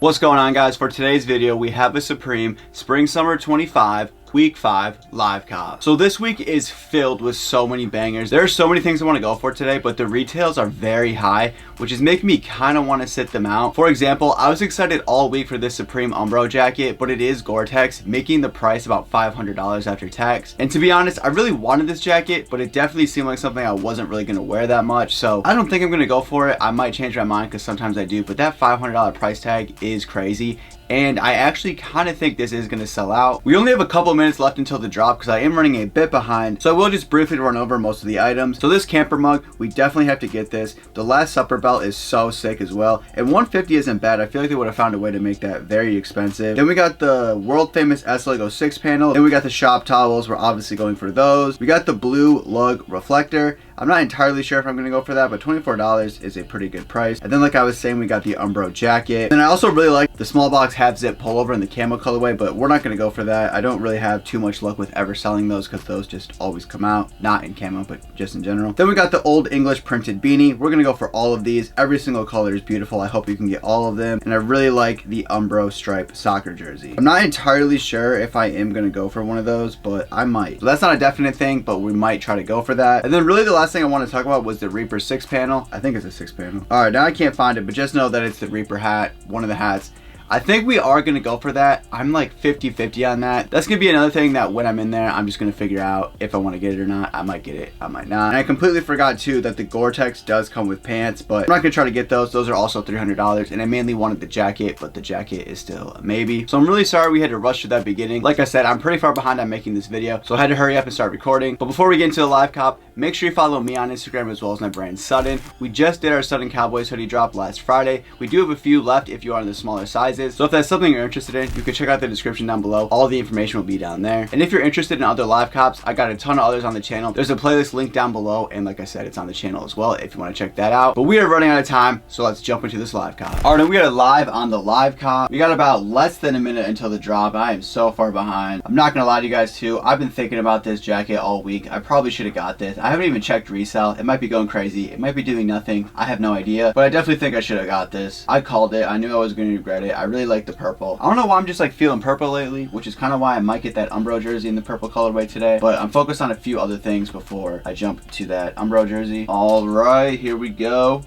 What's going on, guys? For today's video, we have a Supreme Spring Summer 25 Week 5 live cop. So this week is filled with so many bangers. There are so many things I want to go for today, but the retails are very high, which is making me kind of want to sit them out. For example, I was excited all week for this Supreme Umbro jacket, but it is Gore-Tex, making the price about $500 after tax. And to be honest, I really wanted this jacket, but it definitely seemed like something I wasn't really going to wear that much. So I don't think I'm going to go for it. I might change my mind because sometimes I do, but that $500 price tag is crazy. And I actually kind of think this is going to sell out. We only have a couple minutes left until the drop because I am running a bit behind. So I will just briefly run over most of the items. So this camper mug, we definitely have to get this. The Last Supper belt is so sick as well. And $150 isn't bad. I feel like they would have found a way to make that very expensive. Then we got the world famous S Lego 6 panel. Then we got the shop towels. We're obviously going for those. We got the blue lug reflector. I'm not entirely sure if I'm going to go for that, but $24 is a pretty good price. And then like I was saying, we got the Umbro jacket. And I also really like the small box half zip pullover in the camo colorway, but we're not going to go for that. I don't really have too much luck with ever selling those because those just always come out. Not in camo, but just in general. Then we got the Old English printed beanie. We're going to go for all of these. Every single color is beautiful. I hope you can get all of them. And I really like the Umbro stripe soccer jersey. I'm not entirely sure if I am going to go for one of those, but I might. So that's not a definite thing, but we might try to go for that. And then really the last thing I want to talk about was the Reaper 6 panel. I think it's a 6 panel. All right, now I can't find it, but just know that it's the Reaper hat, one of the hats. I think we are going to go for that. I'm like 50-50 on that. That's going to be another thing that when I'm in there, I'm just going to figure out if I want to get it or not. I might get it. I might not. And I completely forgot too that the Gore-Tex does come with pants, but I'm not going to try to get those. Those are also $300. And I mainly wanted the jacket, but the jacket is still a maybe. So I'm really sorry we had to rush to that beginning. Like I said, I'm pretty far behind on making this video, so I had to hurry up and start recording. But before we get into the live cop, make sure you follow me on Instagram as well as my brand Sudden. We just did our Sudden Cowboys hoodie drop last Friday. We do have a few left if you are in the smaller sizes. So if that's something you're interested in, you can check out the description down below. All the information will be down there. And if you're interested in other live cops, I got a ton of others on the channel. There's a playlist linked down below, and like I said, it's on the channel as well if you want to check that out. But we are running out of time, so let's jump into this live cop. All right, and we are live on the live cop. We got about less than a minute until the drop. I am so far behind. I'm not gonna lie to you guys too. I've been thinking about this jacket all week. I probably should have got this. I haven't even checked resale. It might be going crazy. It might be doing nothing. I have no idea, but I definitely think I should have got this. I called it. I knew I was going to regret it. I really like the purple. I don't know why I'm just like feeling purple lately, which is kind of why I might get that Umbro jersey in the purple colorway today, but I'm focused on a few other things before I jump to that Umbro jersey. All right, here we go.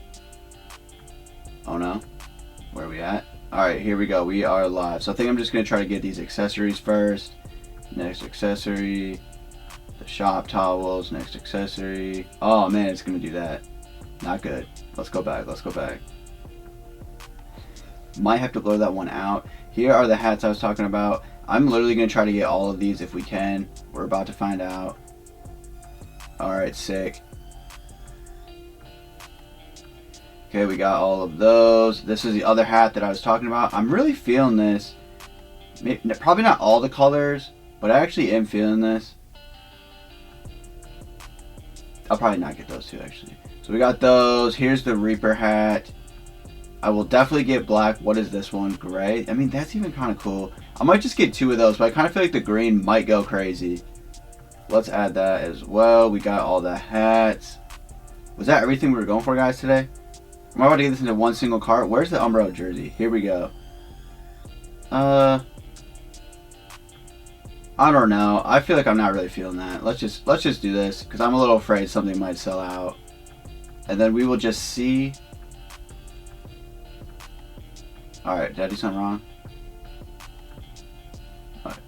Oh no, where are we at? All right, here we go. We are live. So I think I'm just going to try to get these accessories first. Next accessory, the shop towels, next accessory. Oh man, it's going to do that. Not good. Let's go back. Let's go back. Might have to blur that one out. Here are the hats I was talking about. I'm literally going to try to get all of these if we can. We're about to find out. Alright, sick. Okay, we got all of those. This is the other hat that I was talking about. I'm really feeling this. Probably not all the colors, but I actually am feeling this. I'll probably not get those two actually. So we got those. Here's the Reaper hat. I will definitely get black. What is this one? Gray. I mean, that's even kind of cool. I might just get two of those, but I kind of feel like the green might go crazy. Let's add that as well. We got all the hats. Was that everything we were going for, guys, today? I'm about to get this into one single cart. Where's the Umbro jersey? Here we go. I don't know. I feel like I'm not really feeling that. Let's just do this because I'm a little afraid something might sell out. And then we will just see. Alright, did I do something wrong? Alright.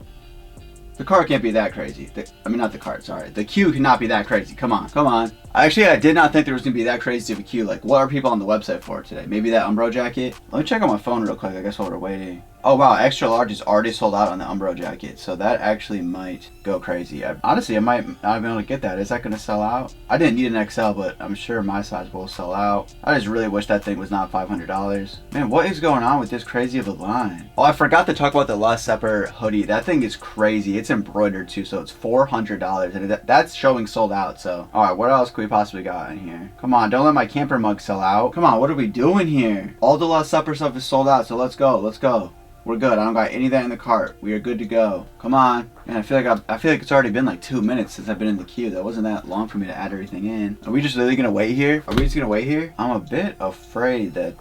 The cart can't be that crazy. I mean, not the cart, sorry. The queue cannot be that crazy. Come on, come on. Actually, I did not think there was going to be that crazy of a queue. Like, what are people on the website for today? Maybe that Umbro jacket? Let me check on my phone real quick, I guess, while we're waiting. Oh, wow, extra large is already sold out on the Umbro jacket. So that actually might go crazy. Honestly, I might not be able to get that. Is that going to sell out? I didn't need an XL, but I'm sure my size will sell out. I just really wish that thing was not $500. Man, what is going on with this crazy of a line? Oh, I forgot to talk about the Last Supper hoodie. That thing is crazy. It's embroidered too, so it's $400. And that's showing sold out, so. All right, what else could we possibly got in here? Come on, don't let my camper mug sell out. Come on, what are we doing here? All the Last Supper stuff is sold out, so let's go, let's go. We're good. I don't got any of that in the cart. We are good to go. Come on. Man, I feel like it's already been like 2 minutes since I've been in the queue. That wasn't that long for me to add everything in. Are we just really gonna wait here? Are we just gonna wait here? I'm a bit afraid that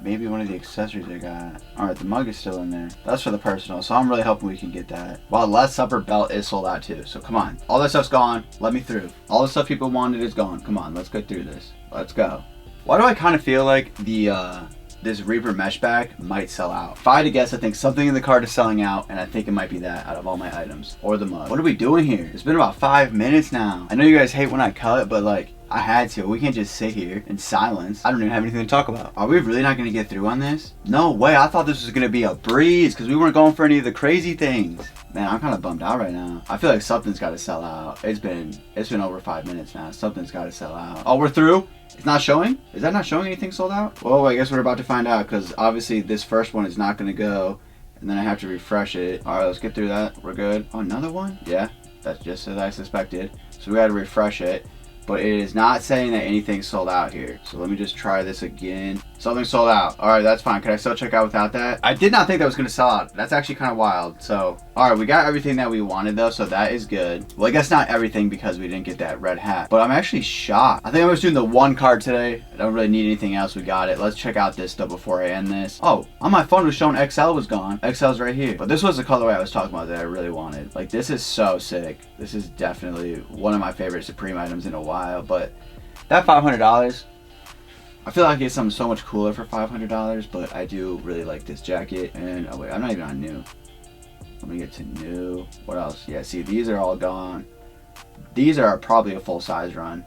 maybe one of the accessories I got. Alright, the mug is still in there. That's for the personal, so I'm really hoping we can get that. Wow, Last Supper belt is sold out too, so come on. All that stuff's gone. Let me through. All the stuff people wanted is gone. Come on, let's go through this. Let's go. Why do I kind of feel like this Reaper mesh bag might sell out? If I had to guess, I think something in the cart is selling out, and I think it might be that out of all my items. Or the mug. What are we doing here? It's been about 5 minutes now. I know you guys hate when I cut, but like, I had to. We can't just sit here in silence. I don't even have anything to talk about. Are we really not going to get through on this? No way. I thought this was going to be a breeze because we weren't going for any of the crazy things. Man, I'm kind of bummed out right now. I feel like something's got to sell out. It's been over 5 minutes now. Something's got to sell out. Oh, we're through? It's not showing? Is that not showing anything sold out? Well, I guess we're about to find out because obviously this first one is not going to go. And then I have to refresh it. All right, let's get through that. We're good. Oh, another one? Yeah, that's just as I suspected. So we got to refresh it. But it is not saying that anything's sold out here. So let me just try this again. Something sold out. All right, that's fine. Can I still check out without that? I did not think that was going to sell out. That's actually kind of wild. So, all right, we got everything that we wanted though, so that is good. Well, I guess not everything because we didn't get that red hat. But I'm actually shocked. I think I'm just doing the one card today. I don't really need anything else. We got it. Let's check out this though before I end this. Oh, on my phone was showing XL was gone. XL's right here. But this was the colorway I was talking about that I really wanted. Like, this is so sick. This is definitely one of my favorite Supreme items in a while. But that $500, I feel like I get something so much cooler for $500, but I do really like this jacket. And oh wait, I'm not even on new. Let me get to new. What else? Yeah, see, these are all gone. These are probably a full size run.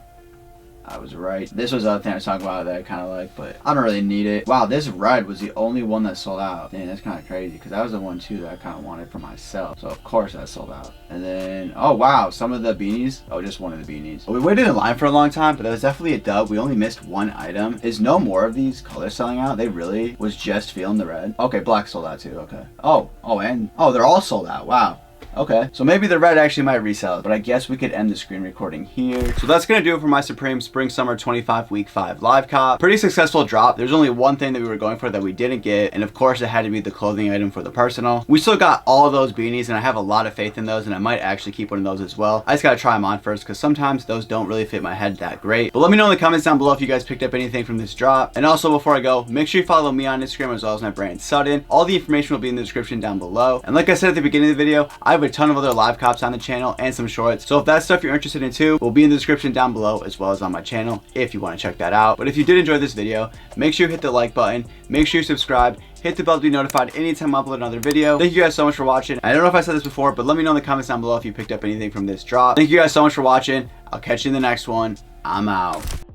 I was right. This was the other thing I was talking about that I kind of like, but I don't really need it. Wow, this red was the only one that sold out. Dang, that's kind of crazy because that was the one too that I kind of wanted for myself. So of course that sold out. And then, oh wow, some of the beanies. Oh, just one of the beanies. Well, we waited in line for a long time, but that was definitely a dub. We only missed one item. Is no more of these colors selling out? They really was just feeling the red. Okay, black sold out too. Okay. Oh, and they're all sold out. Wow. Okay, so maybe the red actually might resell it, but I guess we could end the screen recording here. So that's gonna do it for my Supreme Spring Summer 25 Week 5 live cop. Pretty successful drop. There's only one thing that we were going for that we didn't get, and of course it had to be the clothing item for the personal. We still got all of those beanies, and I have a lot of faith in those, and I might actually keep one of those as well. I just gotta try them on first, because sometimes those don't really fit my head that great. But let me know in the comments down below if you guys picked up anything from this drop. And also, before I go, make sure you follow me on Instagram as well as my brand Sudden. All the information will be in the description down below. And like I said at the beginning of the video, I have a ton of other live cops on the channel and some shorts, so if that's stuff you're interested in too, will be in the description down below as well as on my channel if you want to check that out. But if you did enjoy this video, make sure you hit the like button, make sure you subscribe, hit the bell to be notified anytime I upload another video. Thank you guys so much for watching. I don't know if I said this before, but let me know in the comments down below if you picked up anything from this drop. Thank you guys so much for watching. I'll catch you in the next one. I'm out.